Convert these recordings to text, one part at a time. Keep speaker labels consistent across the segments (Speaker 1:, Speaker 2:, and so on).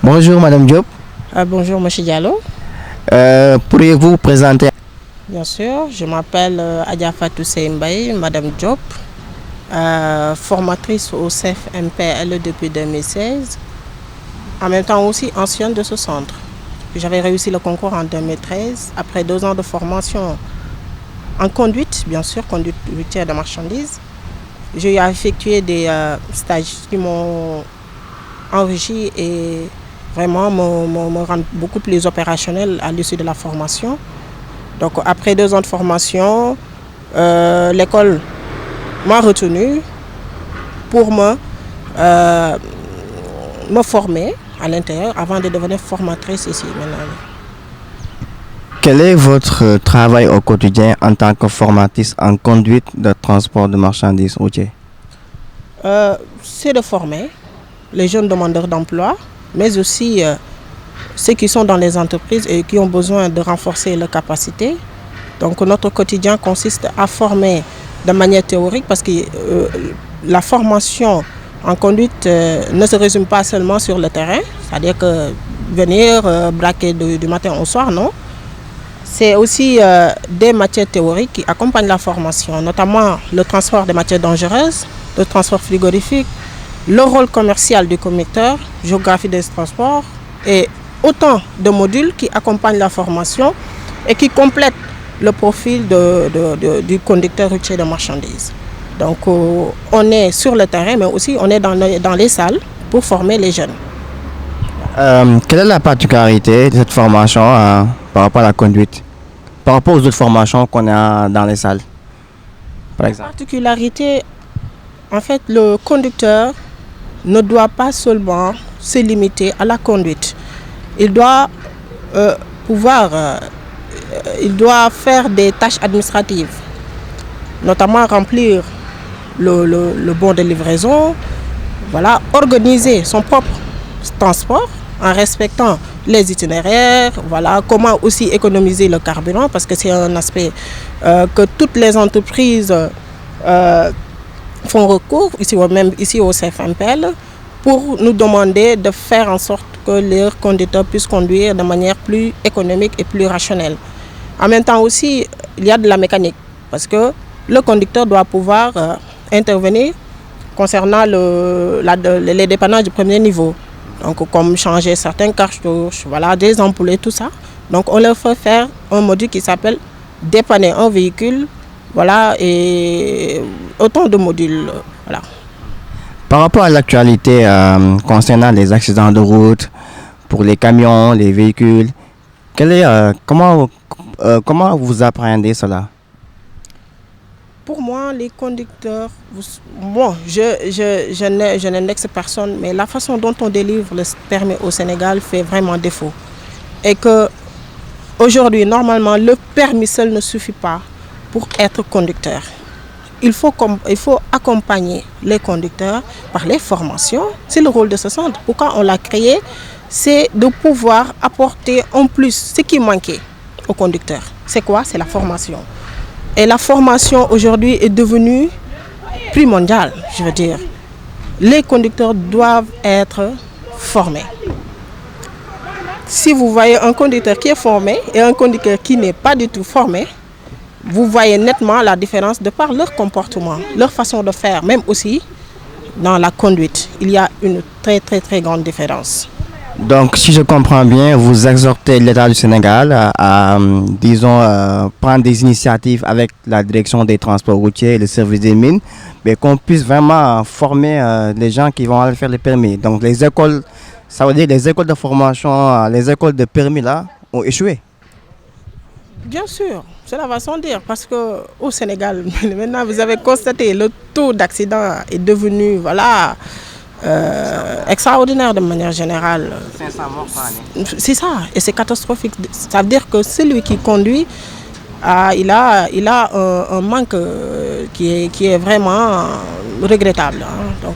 Speaker 1: Bonjour Madame Diop.
Speaker 2: Bonjour Monsieur Diallo.
Speaker 1: Pourriez-vous vous présenter?
Speaker 2: Bien sûr, je m'appelle Adja Fatou Mbaye, Madame Diop, formatrice au CFMPL depuis 2016, en même temps aussi ancienne de ce centre. J'avais réussi le concours en 2013, après 2 ans de formation en conduite, bien sûr, conduite routière de marchandises. J'ai effectué des stages qui m'ont enrichi et vraiment me rendre beaucoup plus opérationnel à l'issue de la formation. Donc après 2 ans de formation, l'école m'a retenu pour me former à l'intérieur avant de devenir formatrice ici maintenant.
Speaker 1: Quel est votre travail au quotidien en tant que formatrice en conduite de transport de marchandises routiers?
Speaker 2: C'est de former les jeunes demandeurs d'emploi, mais aussi ceux qui sont dans les entreprises et qui ont besoin de renforcer leurs capacités. Donc notre quotidien consiste à former de manière théorique parce que la formation en conduite ne se résume pas seulement sur le terrain, c'est-à-dire que venir braquer du matin au soir, non. C'est aussi des matières théoriques qui accompagnent la formation, notamment le transport des matières dangereuses, le transport frigorifique, le rôle commercial du conducteur, géographie des transports et autant de modules qui accompagnent la formation et qui complètent le profil du conducteur routier de marchandises. Donc on est sur le terrain, mais aussi on est dans les salles pour former les jeunes.
Speaker 1: Quelle est la particularité de cette formation par rapport à la conduite, par rapport aux autres formations qu'on a dans les salles, par exemple?
Speaker 2: La particularité, en fait, le conducteur ne doit pas seulement se limiter à la conduite. Il doit il doit faire des tâches administratives, notamment remplir le bon de livraison, voilà, organiser son propre transport en respectant les itinéraires, voilà, comment aussi économiser le carburant parce que c'est un aspect que toutes les entreprises font recours, même ici au CFMPL, pour nous demander de faire en sorte que leurs conducteurs puissent conduire de manière plus économique et plus rationnelle. En même temps aussi, il y a de la mécanique parce que le conducteur doit pouvoir intervenir concernant les dépannages du premier niveau. Donc comme changer certaines cartouches, voilà, des ampoules et tout ça. Donc on leur fait faire un module qui s'appelle dépanner un véhicule, voilà, et autant de modules, voilà.
Speaker 1: Par rapport à l'actualité concernant les accidents de route pour les camions, les véhicules, comment vous appréhendez cela?
Speaker 2: Pour moi, les conducteurs, moi, je n'indexe personne, mais la façon dont on délivre le permis au Sénégal fait vraiment défaut. Et que aujourd'hui, normalement, le permis seul ne suffit pas pour être conducteur. Il faut accompagner les conducteurs par les formations. C'est le rôle de ce centre. Pourquoi on l'a créé? C'est de pouvoir apporter en plus ce qui manquait aux conducteurs. C'est quoi? C'est la formation. Et la formation aujourd'hui est devenue primordiale, je veux dire. Les conducteurs doivent être formés. Si vous voyez un conducteur qui est formé et un conducteur qui n'est pas du tout formé, vous voyez nettement la différence de par leur comportement, leur façon de faire, même aussi dans la conduite. Il y a une très très très grande différence.
Speaker 1: Donc, si je comprends bien, vous exhortez l'État du Sénégal à disons, prendre des initiatives avec la direction des transports routiers et le service des mines, mais qu'on puisse vraiment former les gens qui vont aller faire les permis. Donc, les écoles, ça veut dire les écoles de formation, les écoles de permis là, ont échoué.
Speaker 2: Bien sûr, cela va sans dire parce qu'au Sénégal, maintenant vous avez constaté, le taux d'accident est devenu, voilà, extraordinaire de manière générale.
Speaker 1: 500 morts par année.
Speaker 2: C'est ça, et c'est catastrophique. Ça veut dire que celui qui conduit, il a un manque qui est vraiment regrettable. Hein.
Speaker 1: Donc,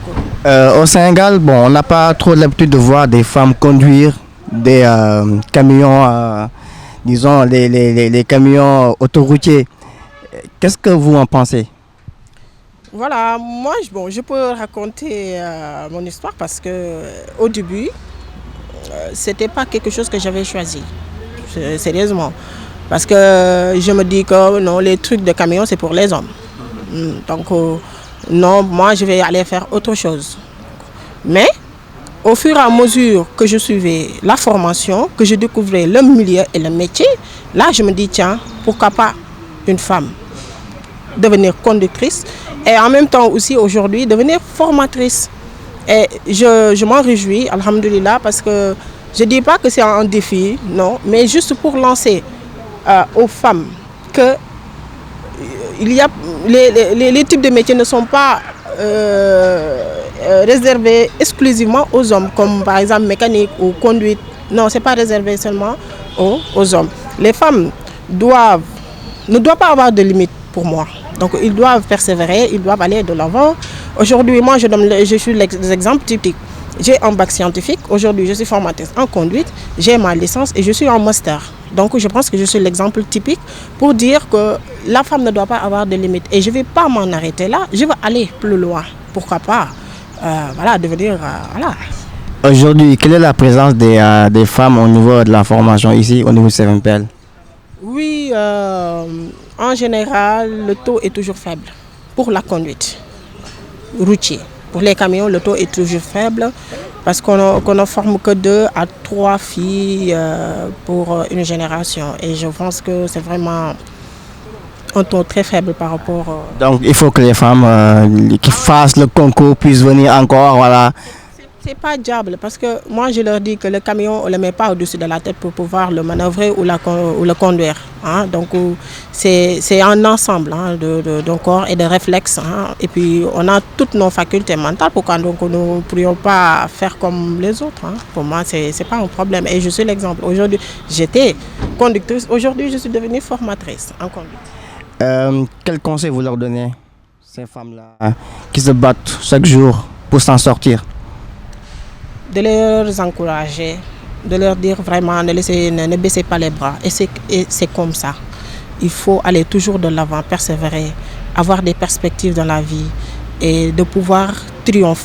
Speaker 1: au Sénégal, bon, on n'a pas trop l'habitude de voir des femmes conduire des camions, disons les camions autoroutiers. Qu'est-ce que vous en pensez?
Speaker 2: Voilà, moi je peux raconter mon histoire parce que au début, ce n'était pas quelque chose que j'avais choisi, sérieusement. Parce que je me dis que non, les trucs de camion, c'est pour les hommes. Donc, non, moi, je vais aller faire autre chose. Mais, au fur et à mesure que je suivais la formation, que je découvrais le milieu et le métier, là, je me dis, tiens, pourquoi pas une femme devenir conductrice et en même temps aussi aujourd'hui devenir formatrice. Et je m'en réjouis, alhamdoulilah, parce que je ne dis pas que c'est un défi, non, mais juste pour lancer aux femmes que il y a, les types de métiers ne sont pas réservés exclusivement aux hommes, comme par exemple mécanique ou conduite. Non, ce n'est pas réservé seulement aux hommes. Les femmes ne doivent pas avoir de limite pour moi. Donc ils doivent persévérer, ils doivent aller de l'avant. Aujourd'hui, moi je suis l'exemple typique. J'ai un bac scientifique, aujourd'hui je suis formatrice en conduite, j'ai ma licence et je suis en master. Donc je pense que je suis l'exemple typique pour dire que la femme ne doit pas avoir de limites. Et je ne vais pas m'en arrêter là, je vais aller plus loin. Pourquoi pas devenir... voilà.
Speaker 1: Aujourd'hui, quelle est la présence des femmes au niveau de la formation ici, au niveau du CVMPL?
Speaker 2: Oui, en général, le taux est toujours faible pour la conduite routière. Pour les camions, le taux est toujours faible parce qu'on ne forme que 2 à 3 filles pour une génération. Et je pense que c'est vraiment un taux très faible par rapport...
Speaker 1: Donc il faut que les femmes qui fassent le concours puissent venir encore, voilà.
Speaker 2: C'est pas diable parce que moi je leur dis que le camion on ne le met pas au-dessus de la tête pour pouvoir le manœuvrer ou le conduire. Hein. Donc c'est un ensemble de corps et de réflexes. Hein. Et puis on a toutes nos facultés mentales. Pourquoi donc nous ne pourrions pas faire comme les autres? Hein. Pour moi c'est pas un problème et je suis l'exemple. Aujourd'hui j'étais conductrice, aujourd'hui je suis devenue formatrice en conduite.
Speaker 1: Quel conseil vous leur donnez, ces femmes-là qui se battent chaque jour pour s'en sortir?
Speaker 2: De les encourager, de leur dire vraiment ne baissez pas les bras. Et c'est comme ça. Il faut aller toujours de l'avant, persévérer, avoir des perspectives dans la vie et de pouvoir triompher.